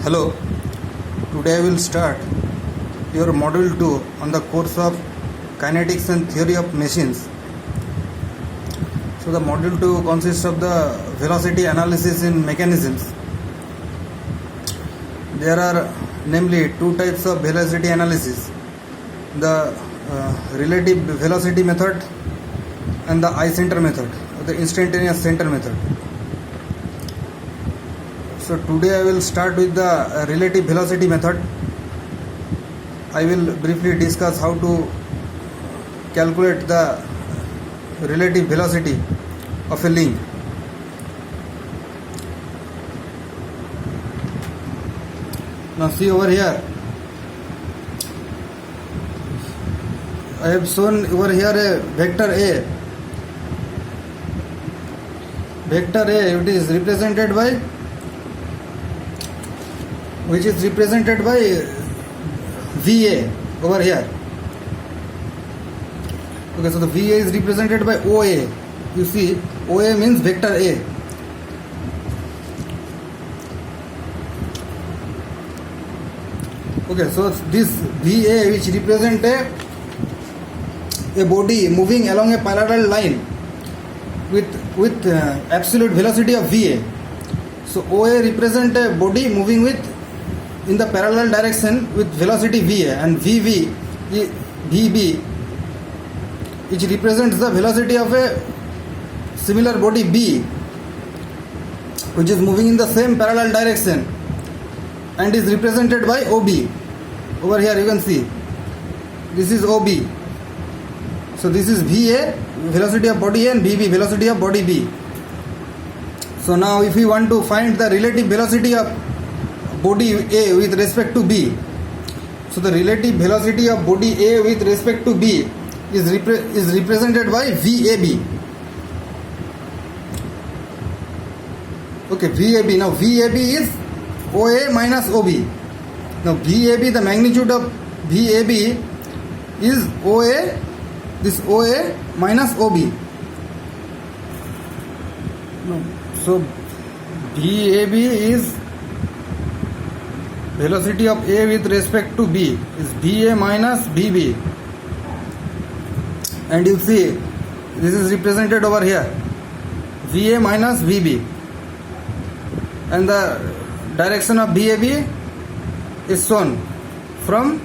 Hello, today I will start your module 2 on the course of kinetics and theory of machines. So the module 2 consists of the velocity analysis in mechanisms. There are namely two types of velocity analysis, the relative velocity method and the eye center method, or the instantaneous center method. So today I will start with the relative velocity method. I will briefly discuss how to calculate the relative velocity of a link. Now see over here, I have shown over here a vector A. Vector A, it is represented by VA over here. Okay, so the VA is represented by OA. You see, OA means vector A. Okay, so this VA, which represent a body moving along a parallel line with absolute velocity of VA. So OA represent a body moving in the parallel direction with velocity VA, and VB, which represents the velocity of a similar body B, which is moving in the same parallel direction and is represented by OB. Over here you can see, this is OB. So this is VA, velocity of body A, and VB, velocity of body B. So now if we want to find the relative velocity of body A with respect to B, so the relative velocity of body A with respect to B is represented by VAB. Okay, VAB. Now VAB is OA minus OB. Now VAB, the magnitude of VAB is OA, this OA minus OB. So VAB is velocity of A with respect to B is VA minus VB, and you see this is represented over here, VA minus VB, and the direction of VAB is shown from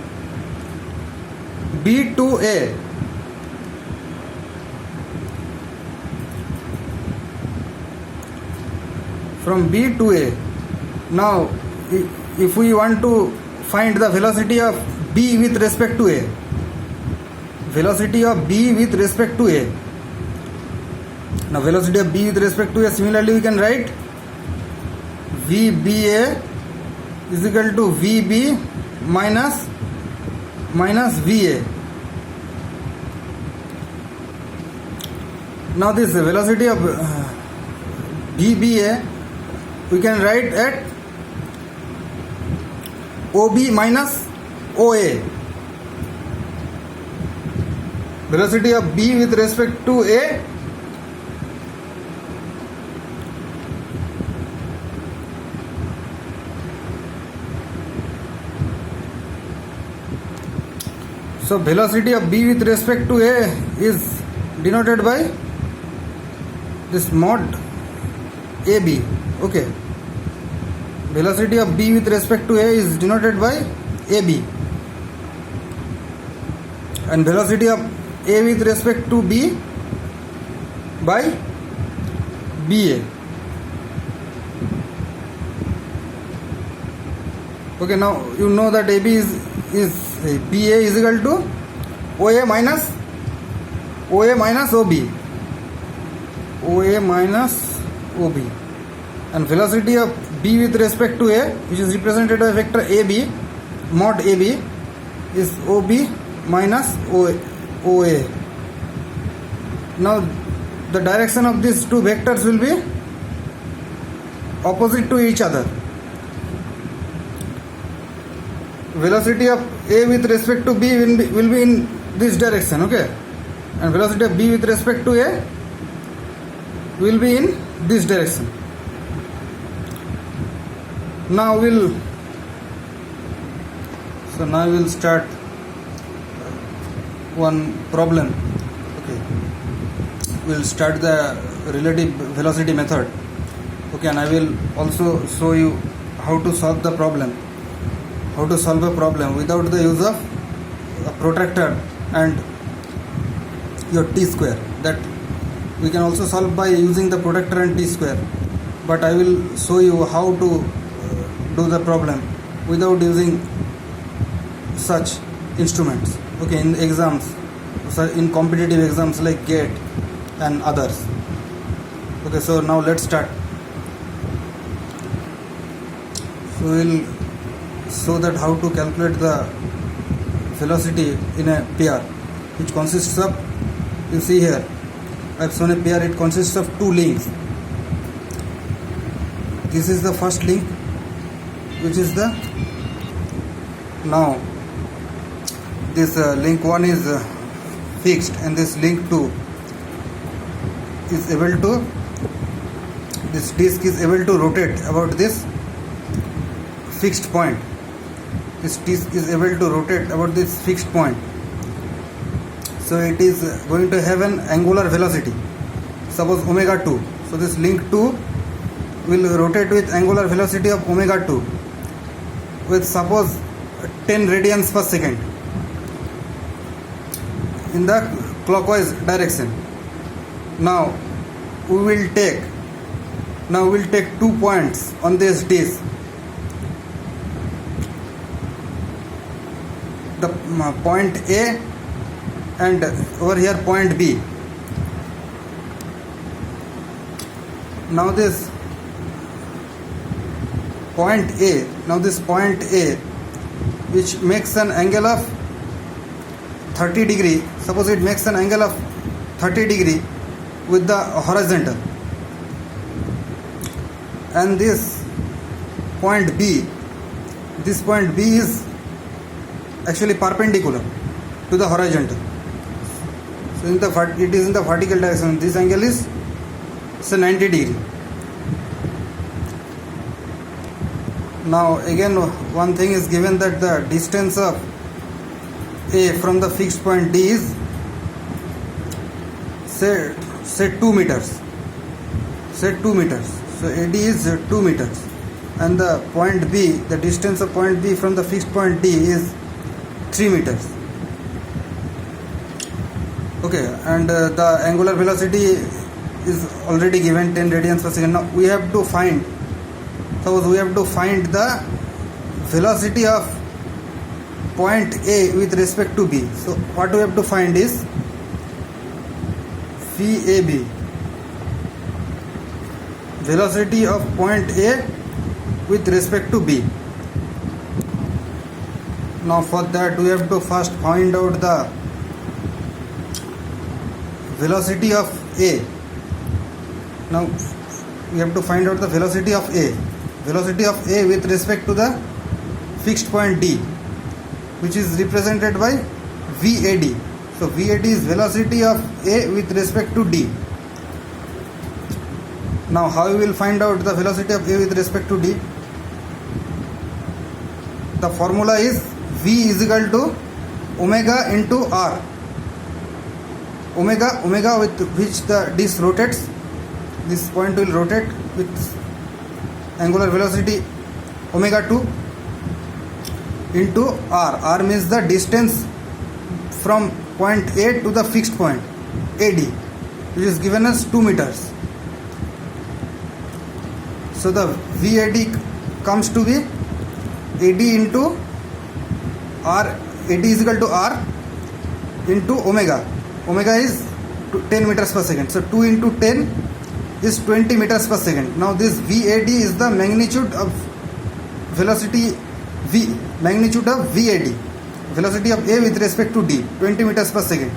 B to A. From B to A. Now if we want to find the velocity of B with respect to A, velocity of B with respect to A. Now velocity of B with respect to A, similarly we can write VBA is equal to VB minus VA. Now this velocity of VBA we can write at OB minus OA. Velocity of B with respect to A so velocity of B with respect to A is denoted by this mod AB. Okay, velocity of B with respect to A is denoted by AB, and velocity of A with respect to B by BA. Okay, now you know that AB is BA is equal to OA minus OB, OA minus OB, and velocity of B with respect to A, which is represented by vector AB, mod AB, is OB minus OA. Now the direction of these two vectors will be opposite to each other. Velocity of A with respect to B will be in this direction, okay, and velocity of B with respect to A will be in this direction. Now we'll So now we will start one problem. Okay, we will start the relative velocity method. Okay, and I will also show you how to solve the problem, how to solve a problem without the use of a protractor and your t square. That we can also solve by using the protractor and t square, but I will show you how to do the problem without using such instruments. Okay, in exams, so in competitive exams like GATE and others. Okay, so now let's start. So we'll show that how to calculate the velocity in a pair, which consists of, you see here I have shown a pair. It consists of two links. This is the first link, which is the, now this link 1 is fixed, and this link 2 is able to, this disc is able to rotate about this fixed point. This disc is able to rotate about this fixed point. So it is going to have an angular velocity, suppose omega 2. So this link 2 will rotate with angular velocity of omega 2 with suppose 10 radians per second in the clockwise direction. Now we will take 2 points on this disc. The point A and over here point B. Now this point A, which makes an angle of 30 degree, suppose it makes an angle of 30 degree with the horizontal, and this point B is actually perpendicular to the horizontal. So it is in the vertical direction. This angle is 90 degree. Now again one thing is given, that the distance of A from the fixed point D is say 2 meters. So AD is 2 meters, and the point B, the distance of point B from the fixed point D is 3 meters. Okay, and the angular velocity is already given 10 radians per second. Now we have to find, suppose we have to find the velocity of point A with respect to B. So what we have to find is VAB, velocity of point A with respect to B. Now for that we have to first find out the velocity of A. Now we have to find out the velocity of A. Velocity of A with respect to the fixed point D, which is represented by VAD. So VAD is velocity of A with respect to D. Now how we will find out the velocity of A with respect to D? The formula is V is equal to omega into R. Omega with which the disc rotates. This point will rotate with angular velocity omega 2 into R. R means the distance from point A to the fixed point AD, which is given as 2 meters. So the VAD comes to be AD into R. AD is equal to R into omega. Omega is 10 meters per second. So 2 into 10 is 20 meters per second. Now this VAD is the magnitude of velocity V, magnitude of VAD, velocity of A with respect to D, 20 meters per second.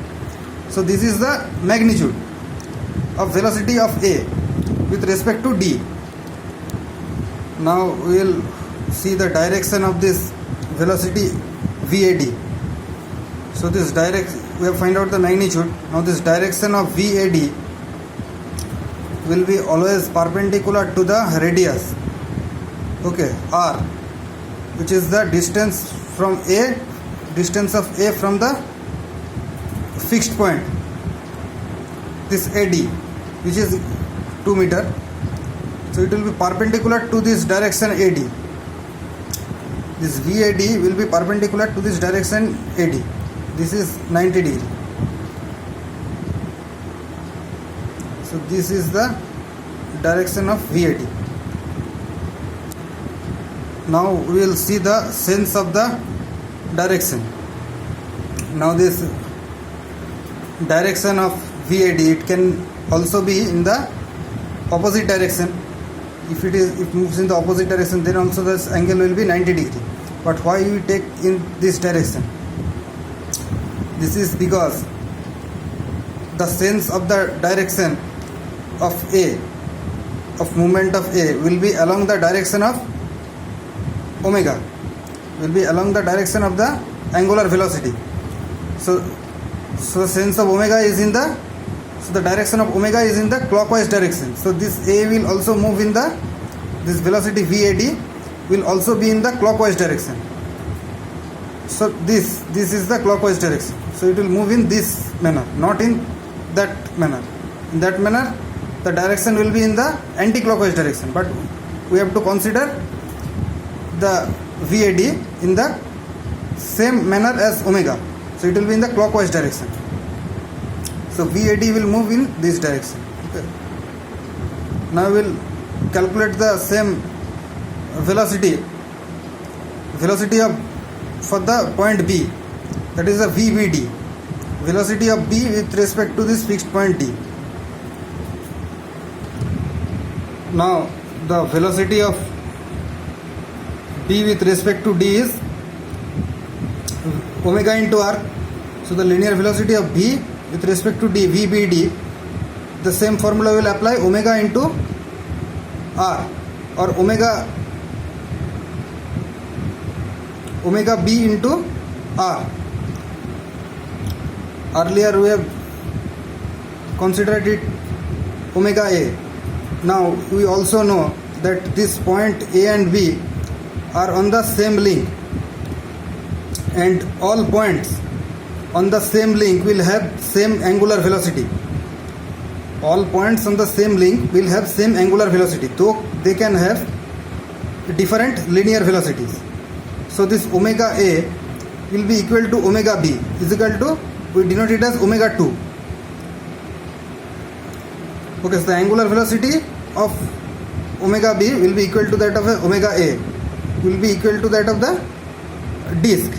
So this is the magnitude of velocity of A with respect to D. Now we will see the direction of this velocity VAD. So this we have find out the magnitude. Now this direction of VAD will be always perpendicular to the radius, okay, R. which is the distance from A, distance of A from the fixed point, this AD, which is 2 meter. So it will be perpendicular to this direction AD. This VAD will be perpendicular to this direction AD. This is 90 degree. So this is the direction of VAD. Now we will see the sense of the direction. Now this direction of VAD, it can also be in the opposite direction. If it moves in the opposite direction, then also this angle will be 90 degree. But why we take in this direction? This is because the sense of the direction of A, of movement of A, will be along the direction of omega, will be along the direction of the angular velocity. So the sense of omega is in the, so the direction of omega is in the clockwise direction. So this A will also move in the, this velocity VAD will also be in the clockwise direction. So this is the clockwise direction. So it will move in this manner, not in that manner. In that manner, the direction will be in the anti-clockwise direction. But we have to consider the VAD in the same manner as omega. So it will be in the clockwise direction. So VAD will move in this direction. Okay. Now we will calculate the same velocity of for the point B, that is the VBD, velocity of B with respect to this fixed point D. Now the velocity of B with respect to D is omega into r. So the linear velocity of B with respect to D, VBD, the same formula will apply, omega into r, or omega B into r. Earlier we have considered it omega A. Now we also know that this point A and B are on the same link, and all points on the same link will have same angular velocity. All points on the same link will have same angular velocity, though they can have different linear velocities. So this omega A will be equal to omega B is equal to, we denote it as omega 2. Okay, so the angular velocity of omega B will be equal to that of omega A, will be equal to that of the disk,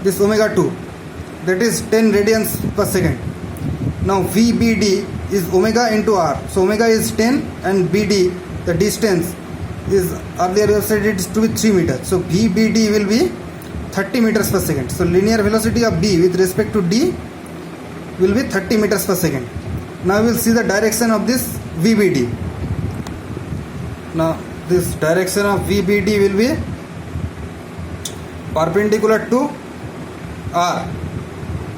this omega 2, that is 10 radians per second. Now VBD is omega into r. So omega is 10 and BD, the distance, is earlier we have said it is to be 3 meters. So VBD will be 30 meters per second. So linear velocity of B with respect to D will be 30 meters per second. Now we will see the direction of this VBD. Now this direction of VBD will be perpendicular to R,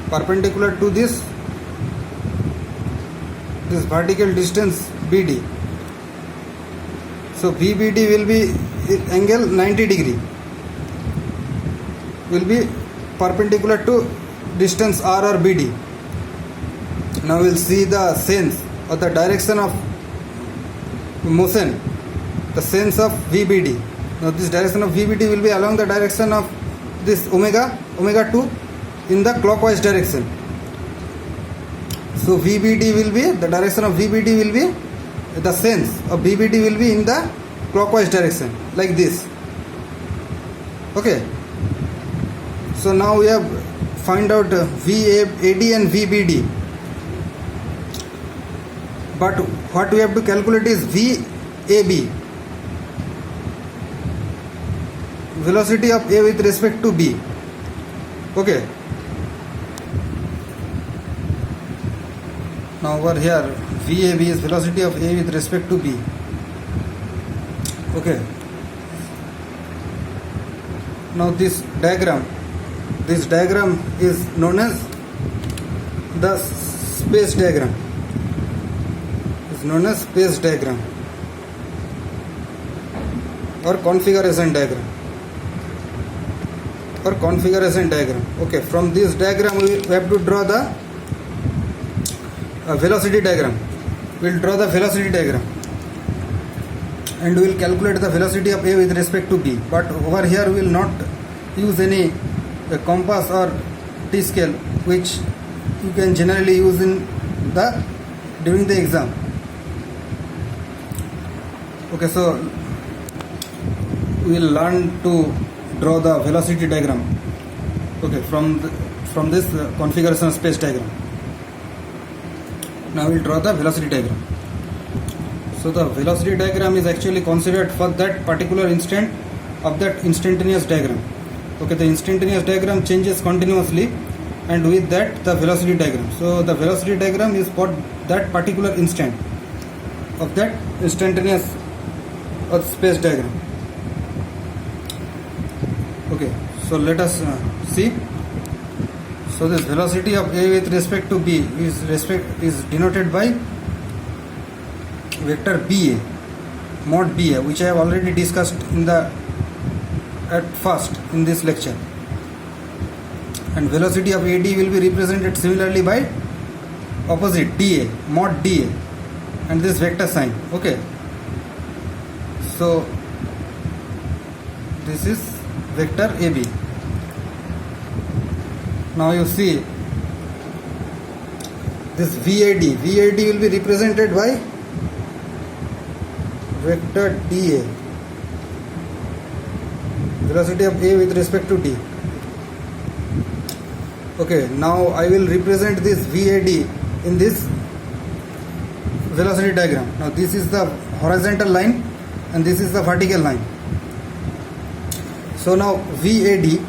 perpendicular to this vertical distance BD. So VBD will be angle 90 degree, will be perpendicular to distance R or BD. Now we will see the sense or the direction of motion, the sense of VBD. Now this direction of VBD will be along the direction of this omega 2 in the clockwise direction. So VBD will be, the direction of VBD will be, the sense of VBD will be in the clockwise direction, like this. Okay. So now we have find out VAD and VBD. But what we have to calculate is VAB, velocity of A with respect to B. Okay. Now over here VAB is velocity of A with respect to B. Okay. Now this diagram is known as the space diagram. Is known as space diagram or configuration diagram. our configuration diagram. Okay, from this diagram we have to draw the velocity diagram. We will draw the velocity diagram and we will calculate the velocity of A with respect to B. But over here we will not use any compass or T scale, which you can generally use in during the exam. Okay, so we will learn to draw the velocity diagram. Okay, from this configuration space diagram. Now we will draw the velocity diagram. So the velocity diagram is actually considered for that particular instant of that instantaneous diagram. Okay, the instantaneous diagram changes continuously, and with that the velocity diagram. So the velocity diagram is for that particular instant of that instantaneous space diagram. Okay, so let us see. So this velocity of A with respect to B is denoted by vector BA, mod BA, which I have already discussed at first in this lecture. And velocity of AD will be represented similarly by opposite DA, mod DA, and this vector sign. Okay, so this is vector AB. Now you see this VAD will be represented by vector DA, velocity of A with respect to D. Okay, now I will represent this VAD in this velocity diagram. Now this is the horizontal line and this is the vertical line. So now VAD,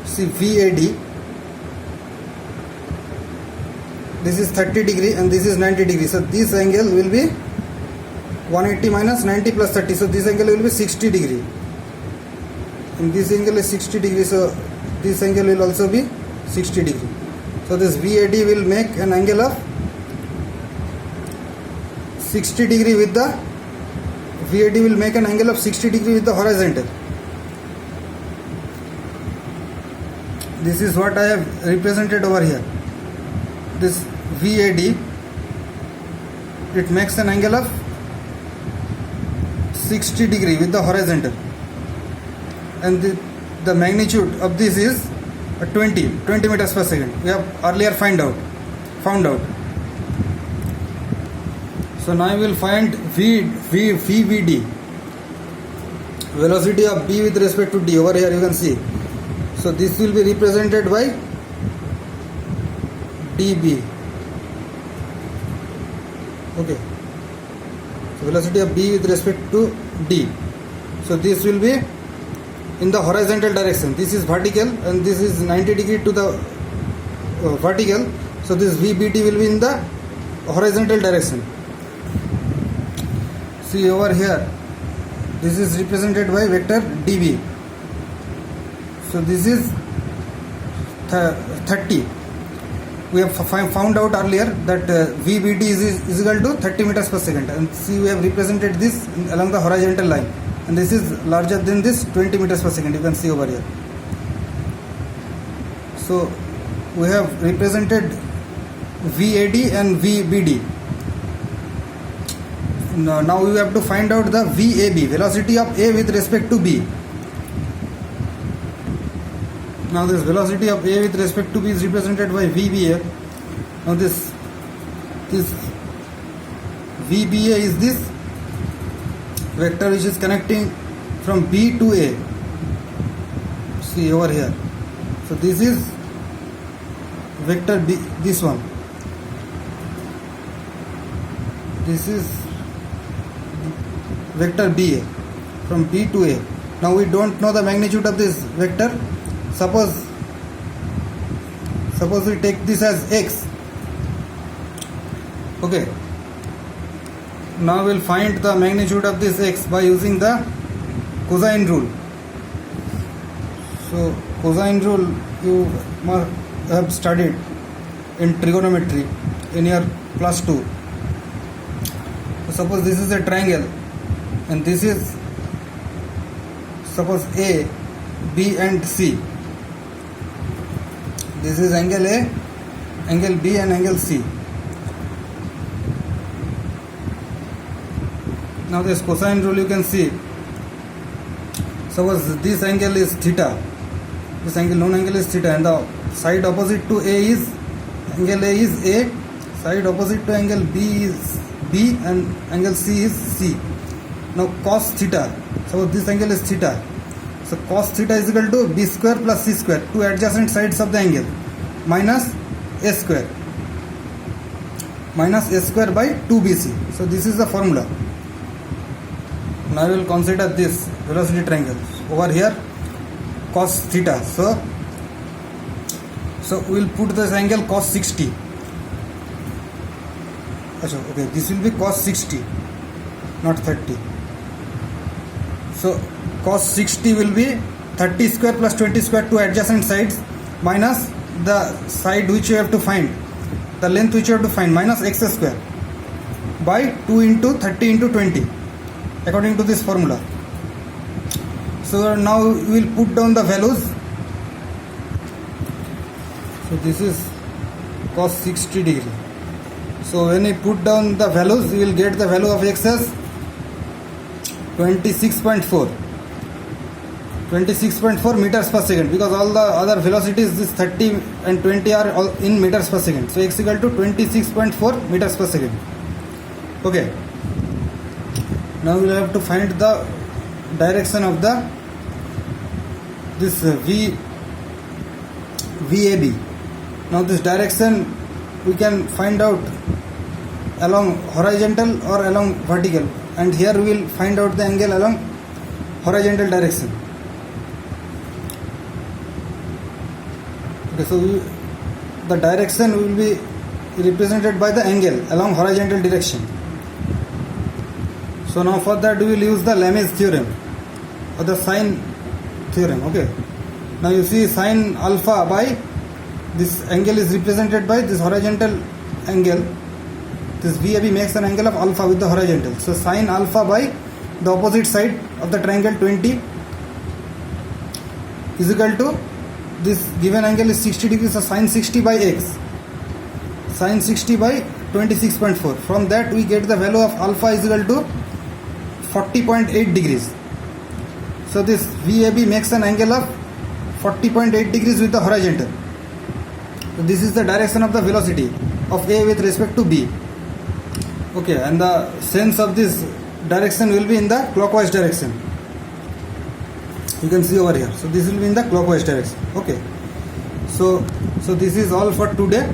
see VAD, this is 30 degree and this is 90 degree. So this angle will be 180 minus 90 plus 30. So this angle will be 60 degree. And this angle is 60 degree. So this angle will also be 60 degree. So this VAD will make an angle of 60 degree with the VAD will make an angle of 60 degree with the horizontal. This is what I have represented over here. This VAD, it makes an angle of 60 degree with the horizontal, and the magnitude of this is 20 meters per second. We have earlier found out. So now I will find VVD, velocity of B with respect to D. Over here you can see. So this will be represented by dB. Okay, so velocity of B with respect to D. So this will be in the horizontal direction. This is vertical and this is 90 degree to the vertical. So this VBD will be in the horizontal direction. See over here, this is represented by vector dB. So this is 30. We have found out earlier that VBD is equal to 30 meters per second, and see we have represented this along the horizontal line, and this is larger than this 20 meters per second. You can see over here. So we have represented VAD and VBD. Now we have to find out the VAB, velocity of A with respect to B. Now this velocity of A with respect to B is represented by VBA. Now this VBA is this vector which is connecting from B to A. See over here. So this is vector B, this one. This is vector BA from B to A. Now we don't know the magnitude of this vector. Suppose we take this as X. Okay. Now we'll find the magnitude of this X by using the cosine rule. So cosine rule you must have studied in trigonometry in your class 2. So suppose this is a triangle and this is suppose A, B and C. This is angle A, angle B and angle C. Now this cosine rule you can see. Suppose this angle is theta. This angle, known angle is theta, and the side opposite to A is, angle A is A, side opposite to angle B is B, and angle C is C. Now cos theta, so this angle is theta. So cos theta is equal to B square plus C square, two adjacent sides of the angle, minus A square. Minus A square by 2BC. So this is the formula. Now we will consider this velocity triangle. Over here, cos theta. So we will put this angle cos 60. Okay, this will be cos 60, not 30. So cos 60 will be 30 square plus 20 square, two adjacent sides, minus the side which you have to find, the length which you have to find, minus x square by 2 into 30 into 20, according to this formula. So now we will put down the values. So this is cos 60 degree. So when we put down the values, we will get the value of x as 26.4 meters per second, because all the other velocities, this 30 and 20 are all in meters per second. So x equal to 26.4 meters per second. Okay. Now we will have to find the direction of this VAB. Now this direction we can find out along horizontal or along vertical, and here we will find out the angle along horizontal direction. Okay, so the direction will be represented by the angle along horizontal direction. So now for that we will use the Lami's theorem or the sine theorem. Okay. Now you see sine alpha by this angle is represented by this horizontal angle. This VAB makes an angle of alpha with the horizontal. So sine alpha by the opposite side of the triangle 20 is equal to this given angle is 60 degrees. So sine 60 by x. Sine 60 by 26.4. From that we get the value of alpha is equal to 40.8 degrees. So this VAB makes an angle of 40.8 degrees with the horizontal. So this is the direction of the velocity of A with respect to B. Okay, and the sense of this direction will be in the clockwise direction. You can see over here. So this will be in the clockwise direction. Okay. So this is all for today.